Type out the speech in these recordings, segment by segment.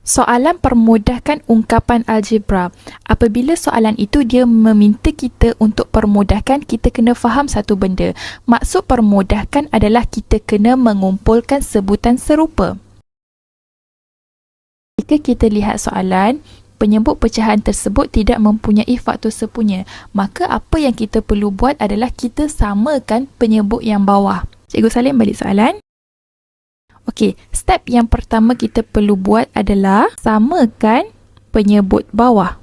Soalan permudahkan ungkapan algebra. Apabila soalan itu dia meminta kita untuk permudahkan, kita kena faham satu benda. Maksud permudahkan adalah kita kena mengumpulkan sebutan serupa. Jika kita lihat soalan, penyebut pecahan tersebut tidak mempunyai faktor sepunya, maka apa yang kita perlu buat adalah kita samakan penyebut yang bawah. Cikgu salin balik soalan. Okey, step yang pertama kita perlu buat adalah samakan penyebut bawah.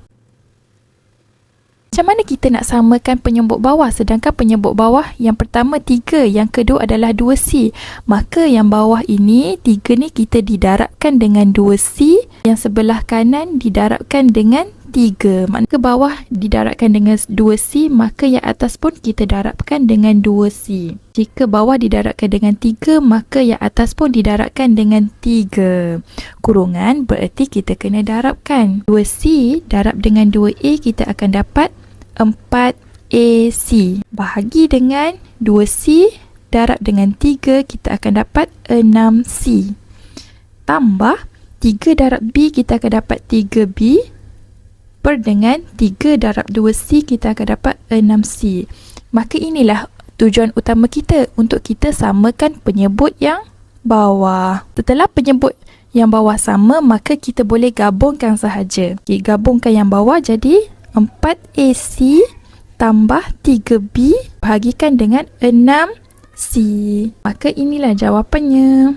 Macam mana kita nak samakan penyebut bawah sedangkan penyebut bawah yang pertama 3, yang kedua adalah 2C. Maka yang bawah ini 3 ni kita didarabkan dengan 2C, yang sebelah kanan didarabkan dengan 3. Maknanya ke bawah didarabkan dengan 2C, maka yang atas pun kita darabkan dengan 2C. Jika bawah didarabkan dengan 3, maka yang atas pun didarabkan dengan 3. Kurungan bererti kita kena darabkan. 2C darab dengan 2A, kita akan dapat 4AC. Bahagi dengan 2C darab dengan 3, kita akan dapat 6C. Tambah 3 darab B, kita akan dapat 3B. Per dengan 3 darab 2C, kita akan dapat 6C. Maka inilah tujuan utama kita, untuk kita samakan penyebut yang bawah. Setelah penyebut yang bawah sama, maka kita boleh gabungkan sahaja. Okay, gabungkan yang bawah jadi 4AC tambah 3B bahagikan dengan 6C. Maka inilah jawapannya.